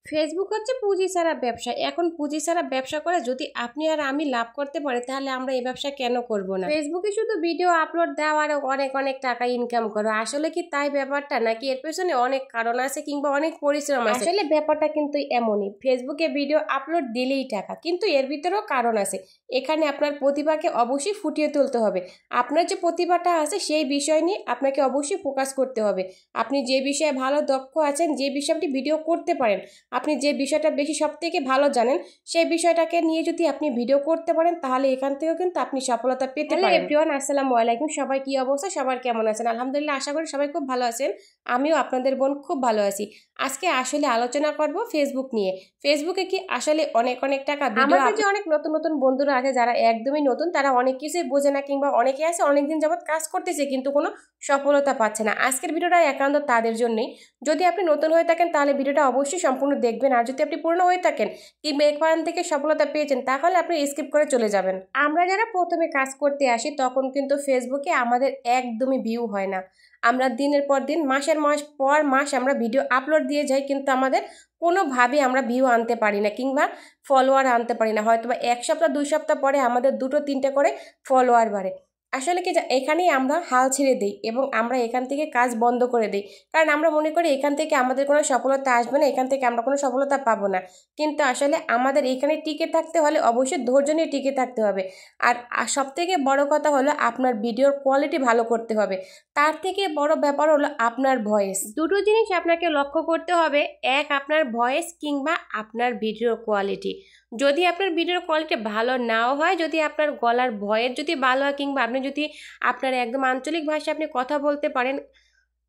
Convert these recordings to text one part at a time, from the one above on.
Facebook হচ্ছে পুঁজি ছাড়া ব্যবসা। এখন পুঁজি ছাড়া ব্যবসা করে যদি আপনি আর আমি লাভ করতে পারি, তাহলে আমরা এই ব্যবসা কেন করব না? ফেসবুকে শুধু ভিডিও আপলোড দেওয়া আর অনেক অনেক টাকা ইনকাম করো, আসলে কি তাই ব্যাপারটা? নাকি এর পেছনে অনেক কারণ আছে কিংবা অনেক পরিশ্রম আছে? আসলে ব্যাপারটা কিন্তু এমনই, ফেসবুকে ভিডিও আপলোড দিলেই টাকা, কিন্তু এর ভিতরেও কারণ আছে। এখানে আপনার প্রতিভাকে অবশ্যই ফুটিয়ে তুলতে হবে। আপনার যে প্রতিভাটা আছে সেই বিষয় নিয়ে আপনাকে অবশ্যই ফোকাস করতে হবে। আপনি যে বিষয়ে ভালো দক্ষ আছেন, যে বিষয়টি ভিডিও করতে পারেন, আপনি যে বিষয়টা বেশি সব থেকে ভালো জানেন, সেই বিষয়টাকে নিয়ে যদি আপনি ভিডিও করতে পারেন, তাহলে এখান থেকেও কিন্তু আপনি সফলতা পেতে পারেন। এভরিওয়ান, আসসালামু আলাইকুম। সবাই কি অবস্থা? সবার কেমন আছেন? আলহামদুলিল্লাহ, আশা করি সবাই খুব ভালো আছেন। আমিও আপনাদের বোন খুব ভালো আছি। আজকে আসলে আলোচনা করব ফেসবুক নিয়ে। ফেসবুকে কি আসলে অনেক অনেক টাকা? আমাদের যে অনেক নতুন নতুন বন্ধুরা আছে যারা একদমই নতুন, তারা অনেক কিছুই বোঝে না, কিংবা অনেকে আছে অনেকদিন যাবৎ কাজ করতেছে কিন্তু কোনো সফলতা পাচ্ছে না। আজকের ভিডিওটা একান্ত তাদের জন্যই। যদি আপনি নতুন হয়ে থাকেন তাহলে ভিডিওটা অবশ্যই সম্পূর্ণ দেখবেন, আর যদি আপনি পুরনো হয়ে থাকেন কিংবা এখান থেকে সফলতা পেয়েছেন, তাহলে আপনি স্কিপ করে চলে যাবেন। আমরা যারা প্রথমে কাজ করতে আসি তখন কিন্তু ফেসবুকে আমাদের একদমই ভিউ হয় না। আমরা দিনের পর দিন, মাসের পর মাস আমরা ভিডিও আপলোড দিয়ে যাই, কিন্তু আমাদের কোনোভাবেই আমরা ভিউ আনতে পারি না কিংবা ফলোয়ার আনতে পারি না। হয়তো বা 1 সপ্তাহ 2 সপ্তাহ পরে আমাদের 2-3টে করে ফলোয়ার বাড়ে। আসলে কি, এখানেই আমরা হাল ছেড়ে দিই এবং আমরা এখান থেকে কাজ বন্ধ করে দিই, কারণ আমরা মনে করি এখান থেকে আমাদের কোনো সফলতা আসবে না, এখান থেকে আমরা কোনো সফলতা পাবো না। কিন্তু আসলে আমাদের এখানে টিকে থাকতে হলে অবশ্যই ধৈর্য নিয়ে টিকে থাকতে হবে। আর সব থেকে বড় কথা হলো আপনার ভিডিওর কোয়ালিটি ভালো করতে হবে। তার থেকে বড় ব্যাপার হলো আপনার ভয়েস। দুটো জিনিস আপনাকে লক্ষ্য করতে হবে। এক, আপনার ভয়েস কিংবা আপনার ভিডিওর কোয়ালিটি। যদি আপনার ভিডিওর কোয়ালিটি ভালো নাও হয়, যদি আপনার গলার ভয়েস যদি ভালো হয়, কিংবা আপনি যদি আপনার একদম আঞ্চলিক ভাষায় আপনি কথা বলতে পারেন,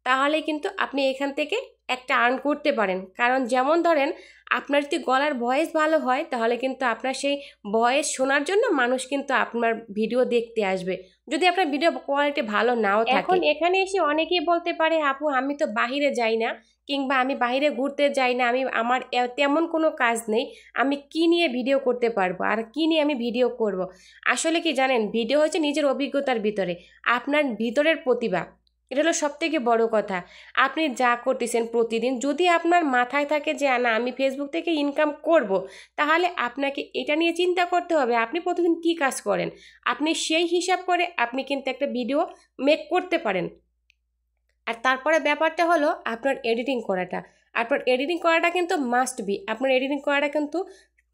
তাহলে কিন্তু আপনি এখান থেকে একটা আর্ন করতে পারেন। কারণ যেমন ধরেন, আপনার যদি গলার ভয়েস ভালো হয়, তাহলে কিন্তু আপনার সেই ভয়েস শোনার জন্য মানুষ কিন্তু আপনার ভিডিও দেখতে আসবে, যদি আপনার ভিডিও কোয়ালিটি ভালো নাও থাকে। এখন এখানে এসে অনেকেই বলতে পারে, আপু আমি তো বাহিরে যাই না, কিংবা আমি বাইরে ঘুরতে যাই না, আমার তেমন কোনো কাজ নেই, আমি কি নিয়ে ভিডিও করতে পারবো আর কি নিয়ে আমি ভিডিও করব। আসলে কি জানেন, ভিডিও হচ্ছে নিজের অভিজ্ঞতার ভিতরে আপনার ভিতরের প্রতিভা। এটা হলো সব থেকে বড় কথা। আপনি যা করতেছেন প্রতিদিন, যদি আপনার মাথায় থাকে যে না আমি ফেসবুক থেকে ইনকাম করব, তাহলে আপনাকে এটা নিয়ে চিন্তা করতে হবে আপনি প্রতিদিন কি কাজ করেন। আপনি সেই হিসাব করে আপনি কিন্তু একটা ভিডিও মেক করতে পারেন। আর তারপরে ব্যাপারটা হলো আপনার এডিটিং করাটা। আপনার এডিটিং করাটা কিন্তু মাস্ট বি। আপনার এডিটিং করাটা কিন্তু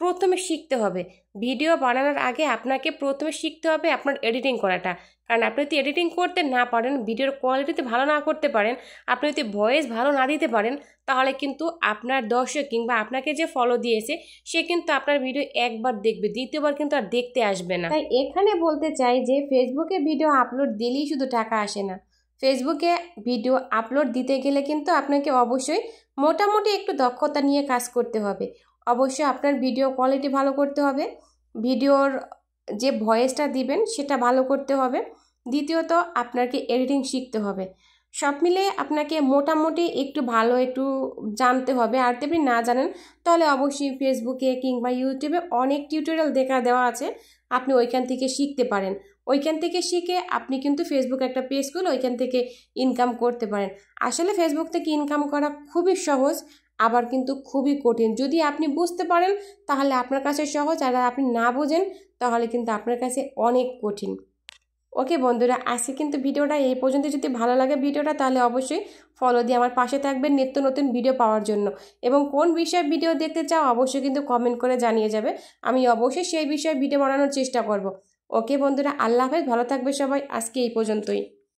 প্রথমে শিখতে হবে। ভিডিও বানানোর আগে আপনাকে প্রথমে শিখতে হবে আপনার এডিটিং করাটা। কারণ আপনি যদি এডিটিং করতে না পারেন, ভিডিওর কোয়ালিটিতে ভালো না করতে পারেন, আপনি যদি ভয়েস ভালো না দিতে পারেন, তাহলে কিন্তু আপনার দর্শক কিংবা আপনাকে যে ফলো দিয়েছে সে কিন্তু আপনার ভিডিও একবার দেখবে, দ্বিতীয়বার কিন্তু আর দেখতে আসবে না। তাই এখানে বলতে চাই যে ফেসবুকে ভিডিও আপলোড দিলেই শুধু টাকা আসে না। ফেসবুকে ভিডিও আপলোড দিতে গেলে কিন্তু আপনাকে অবশ্যই মোটামুটি একটু দক্ষতা নিয়ে কাজ করতে হবে। অবশ্যই আপনার ভিডিও কোয়ালিটি ভালো করতে হবে, ভিডিওর যে ভয়েসটা দিবেন সেটা ভালো করতে হবে, দ্বিতীয়ত আপনাকে এডিটিং শিখতে হবে। সব মিলে আপনাকে মোটামুটি একটু ভালো একটু জানতে হবে। আর যদি আপনি না জানেন, তাহলে অবশ্যই ফেসবুকে কিংবা ইউটিউবে অনেক টিউটোরিয়াল দেওয়া আছে, আপনি ওইখান থেকে শিখতে পারেন। ওইখান থেকে শিখে আপনি কিন্তু ফেসবুক একটা পেজ খুলে ওইখান থেকে ইনকাম করতে পারেন। আসলে ফেসবুক থেকে ইনকাম করা খুবই সহজ, আবার কিন্তু খুবই কঠিন। যদি আপনি বুঝতে পারেন তাহলে আপনার কাছে সহজ, আর আপনি না বোঝেন তাহলে কিন্তু আপনার কাছে অনেক কঠিন। ওকে বন্ধুরা, আজকে কিন্তু ভিডিওটা এই পর্যন্ত। যদি ভালো লাগে ভিডিওটা, তাহলে অবশ্যই ফলো দিয়ে আমার পাশে থাকবেন নিত্য নতুন ভিডিও পাওয়ার জন্য। এবং কোন বিষয়ে ভিডিও দেখতে চাও অবশ্যই কিন্তু কমেন্ট করে জানিয়ে যাবে, আমি অবশ্যই সেই বিষয়ে ভিডিও বানানোর চেষ্টা করব। ওকে বন্ধুরা, আল্লাহ হাফেজ, ভালো থাকবে সবাই। আজকে এই পর্যন্তই।